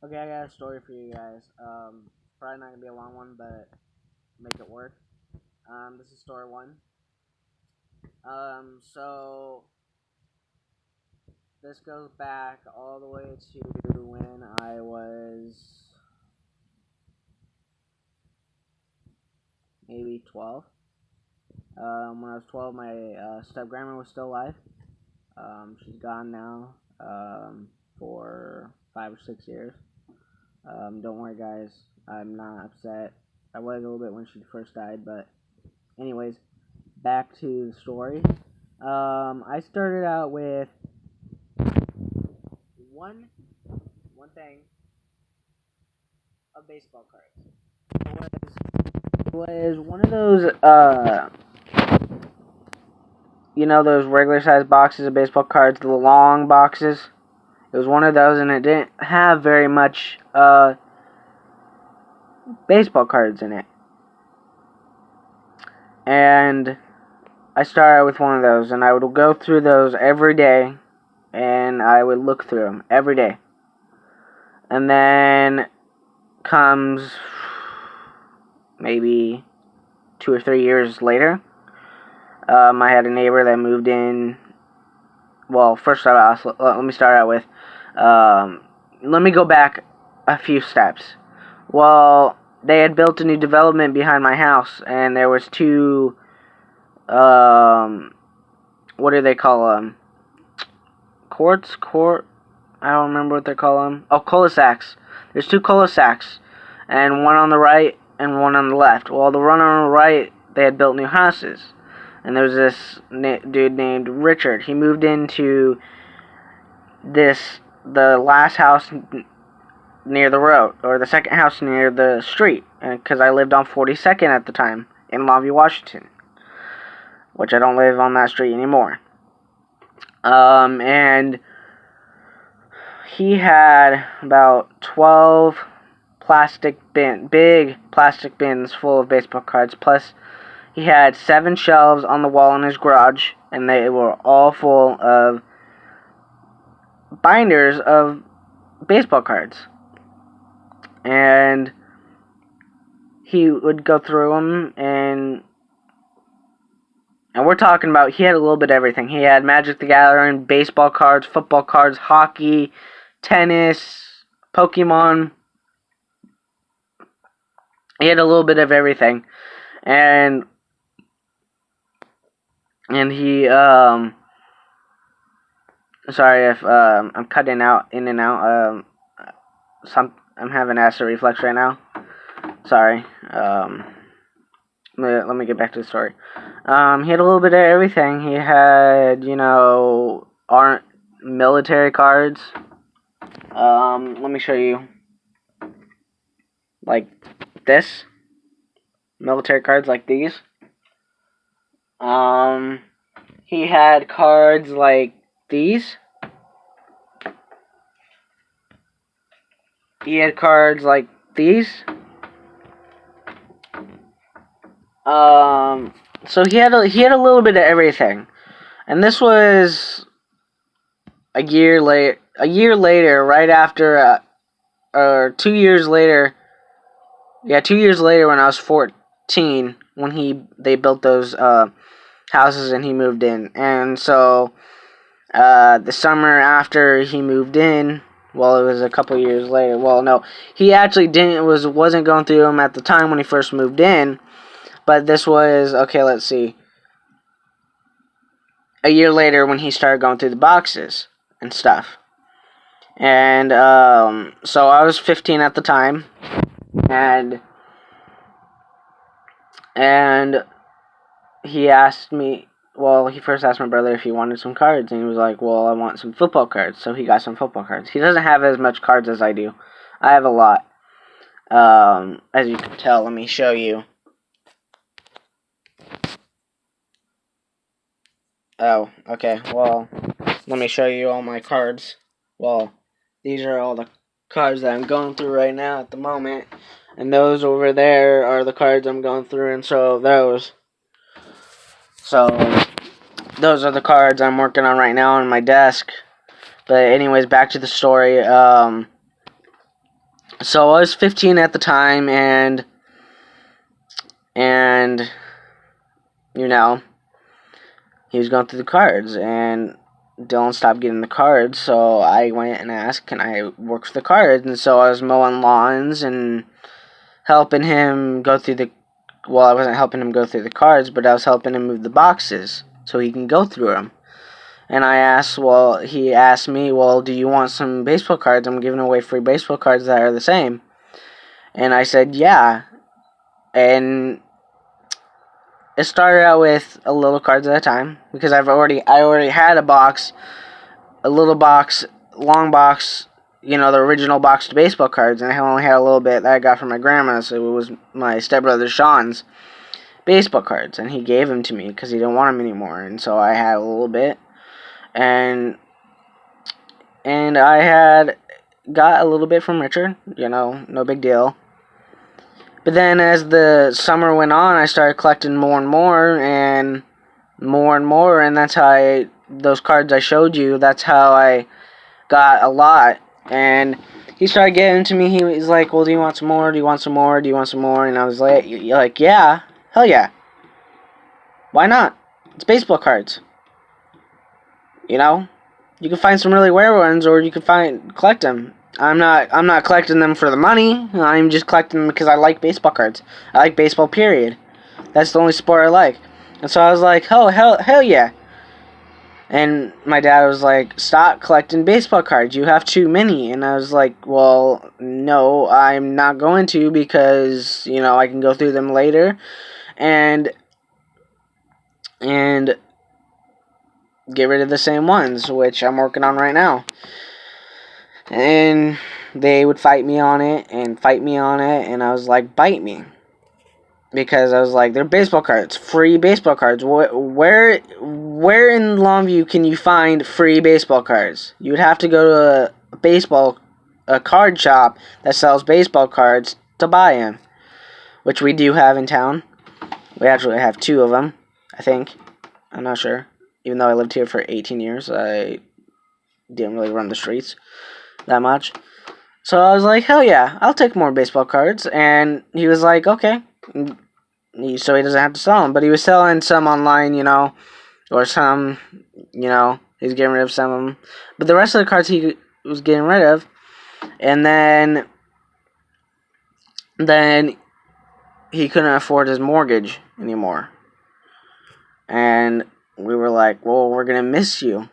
Okay, I got a story for you guys. Probably not gonna be a long one, but make it work. This is story one. So this goes back all the way to when I was maybe 12. When I was 12, my step grandma was still alive. She's gone now for 5 or 6 years. Don't worry, guys. I'm not upset. I was a little bit when she first died, but anyways, back to the story. I started out with one one thing of baseball cards. It was one of those those regular sized boxes of baseball cards, the long boxes. It was one of those, and it didn't have very much baseball cards in it. And I started with one of those, and I would go through those every day, and I would look through them every day. And then comes maybe 2 or 3 years later, I had a neighbor that moved in. Well, first off, let me start out with, let me go back a few steps. Well, they had built a new development behind my house, and there was two, what do they call them? I don't remember what they call them. Oh, cul-de-sacs. There's two cul-de-sacs, and one on the right and one on the left. Well, the one on the right, they had built new houses, and there was this dude named Richard. He moved into the last house near the road, or the second house near the street, because I lived on 42nd at the time in Longview, Washington, which I don't live on that street anymore. And he had about 12 big plastic bins full of baseball cards, plus he had 7 shelves on the wall in his garage, and they were all full of binders of baseball cards. And he would go through them, and we're talking about, he had a little bit of everything. He had Magic the Gathering, baseball cards, football cards, hockey, tennis, Pokemon. He had a little bit of everything. And he, sorry if I'm cutting out, in and out. I'm having acid reflux right now. Sorry. Let me get back to the story. He had a little bit of everything. He had, aren't military cards. Let me show you. Like this. Military cards like these. He had cards like these. He had cards like these. So he had a little bit of everything, and this was a year later, right after, or 2 years later. Yeah, 2 years later, when I was 14, when they built those houses and he moved in, and so the summer after he moved in. Well, it was a couple years later. Well, no, he actually wasn't going through them at the time when he first moved in. But this was, okay, let's see, a year later when he started going through the boxes and stuff. And so I was 15 at the time, and he asked me, well, he first asked my brother if he wanted some cards, and he was like, well, I want some football cards. So he got some football cards. He doesn't have as much cards as I do. I have a lot. As you can tell, let me show you. Oh, okay, well, let me show you all my cards. Well, these are all the cards that I'm going through right now at the moment. And those over there are the cards I'm going through, and so those. So, those are the cards I'm working on right now on my desk. But anyways, back to the story. So I was 15 at the time, and you know, he was going through the cards, and Dylan stopped getting the cards, so I went and asked, can I work for the cards? And so I was mowing lawns and helping him go through the, well, I wasn't helping him go through the cards, but I was helping him move the boxes so he can go through them. And he asked me, well, do you want some baseball cards? I'm giving away free baseball cards that are the same. And I said, yeah. And it started out with a little cards at a time, because I already had a little box, long box, the original boxed baseball cards, and I only had a little bit that I got from my grandma, so it was my stepbrother Sean's baseball cards, and he gave them to me because he didn't want them anymore, and so I had a little bit, and I had got a little bit from Richard, no big deal. But then as the summer went on, I started collecting more and more, and that's how those cards I showed you, that's how I got a lot. And he started getting to me. He was like, well, do you want some more? Do you want some more? Do you want some more? And I was like, yeah, hell yeah. Why not? It's baseball cards. You can find some really rare ones, or you can collect them. I'm not collecting them for the money. I'm just collecting them because I like baseball cards. I like baseball, period. That's the only sport I like. And so I was like, oh, hell yeah. And my dad was like, stop collecting baseball cards. You have too many. And I was like, well, no, I'm not going to, because, I can go through them later. And get rid of the same ones, which I'm working on right now. And they would fight me on it, and I was like, bite me. Because I was like, they're baseball cards, free baseball cards. Where in Longview can you find free baseball cards? You would have to go to a card shop that sells baseball cards to buy them, which we do have in town. We actually have 2 of them, I think. I'm not sure. Even though I lived here for 18 years, I didn't really run the streets that much. So I was like, hell yeah, I'll take more baseball cards. And he was like, okay. So he doesn't have to sell them. But he was selling some online, or some, he's getting rid of some of them. But the rest of the cards he was getting rid of. And then he couldn't afford his mortgage anymore. And we were like, well, we're going to miss you.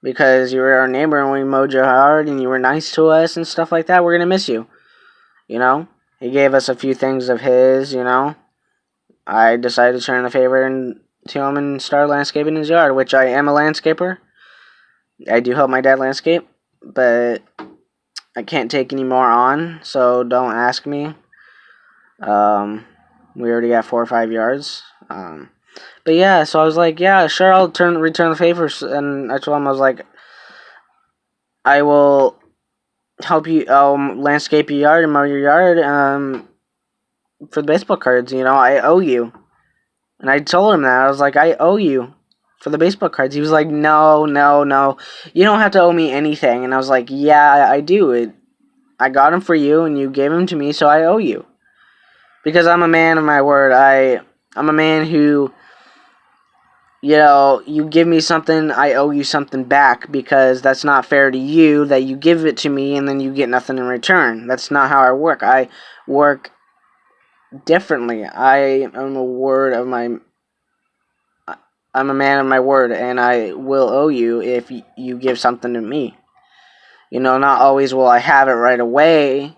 Because you were our neighbor and we mowed your yard and you were nice to us and stuff like that. We're going to miss you. He gave us a few things of his, I decided to turn the favor to him and start landscaping his yard, which I am a landscaper. I do help my dad landscape, but I can't take any more on, so don't ask me. We already got 4 or 5 yards. But yeah, so I was like, yeah, sure, I'll return the favor. And I told him, I was like, I will help you, landscape your yard and mow your yard, for the baseball cards. I owe you. And I told him that. I was like, I owe you for the baseball cards. He was like, no, you don't have to owe me anything. And I was like, yeah, I do. I got them for you, and you gave them to me, so I owe you. Because I'm a man of my word. I'm a man who, you give me something, I owe you something back, because that's not fair to you that you give it to me and then you get nothing in return. That's not how I work. I work differently. I'm a man of my word, and I will owe you if you give something to me. Not always will I have it right away,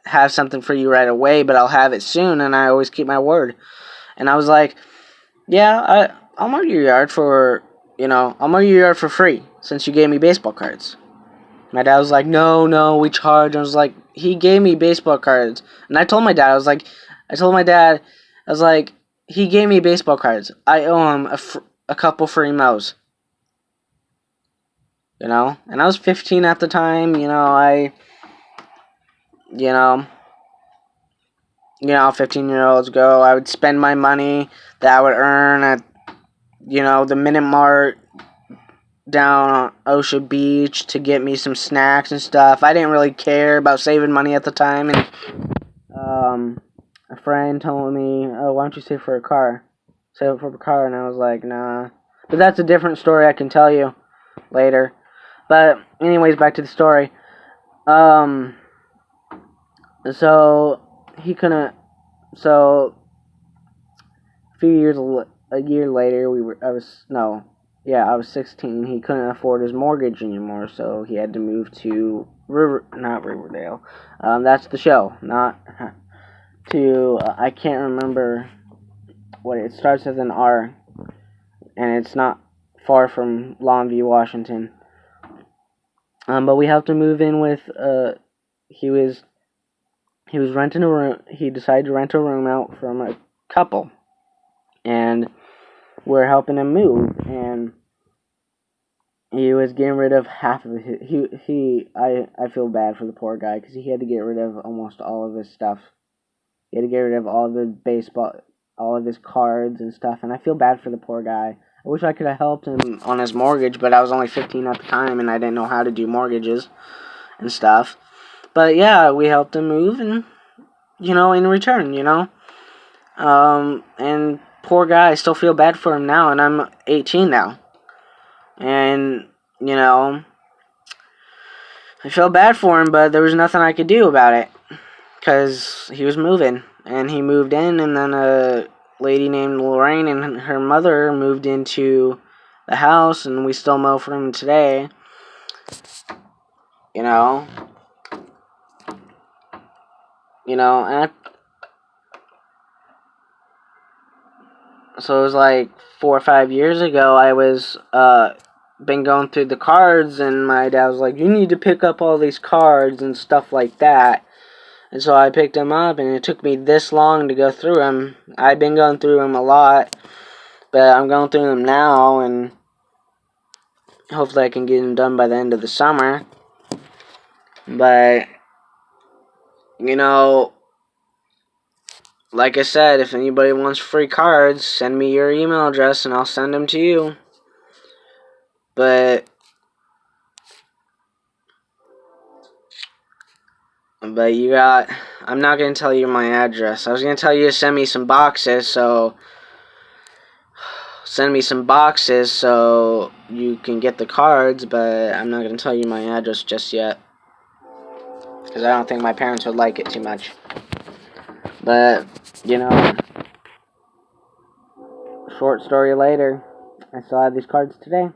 have something for you right away, but I'll have it soon, and I always keep my word. And I was like, yeah, I'll mow your yard for free, since you gave me baseball cards. My dad was like, no, we charge. And I was like, he gave me baseball cards. And I told my dad, he gave me baseball cards. I owe him a couple free mows. And I was 15 at the time. 15-year-olds go. I would spend my money that I would earn at, the Minute Mart, down on Osha Beach to get me some snacks and stuff. I didn't really care about saving money at the time, and a friend told me, "Oh, why don't you save for a car? Save for a car," and I was like, "Nah." But that's a different story I can tell you later. But anyways, back to the story. So he couldn't. So a year later, I was 16. He couldn't afford his mortgage anymore, so he had to move to not Riverdale. That's the show, not to. I can't remember what it starts with an R, and it's not far from Longview, Washington. But we helped him move in with. He was renting a room. He decided to rent a room out from a couple, and we're helping him move. And he was getting rid of half of his. I feel bad for the poor guy because he had to get rid of almost all of his stuff. He had to get rid of all of his baseball, all of his cards and stuff. And I feel bad for the poor guy. I wish I could have helped him on his mortgage, but I was only 15 at the time, and I didn't know how to do mortgages and stuff. But yeah, we helped him move, and in return, and poor guy, I still feel bad for him now, and I'm 18 now, and I feel bad for him, but there was nothing I could do about it, because he was moving, and he moved in, and then a lady named Lorraine and her mother moved into the house, and we still mow for him today, and so it was like 4 or 5 years ago. I was been going through the cards, and my dad was like, "You need to pick up all these cards and stuff like that." And so I picked them up, and it took me this long to go through them. I've been going through them a lot, but I'm going through them now, and hopefully I can get them done by the end of the summer. But like I said, if anybody wants free cards, send me your email address and I'll send them to you. But I'm not going to tell you my address. I was going to tell you to send me some boxes, so you can get the cards, but I'm not going to tell you my address just yet, because I don't think my parents would like it too much. But, short story later, I still have these cards today.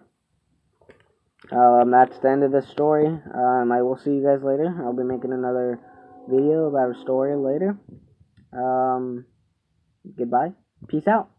That's the end of the story. I will see you guys later. I'll be making another video about a story later. Goodbye. Peace out.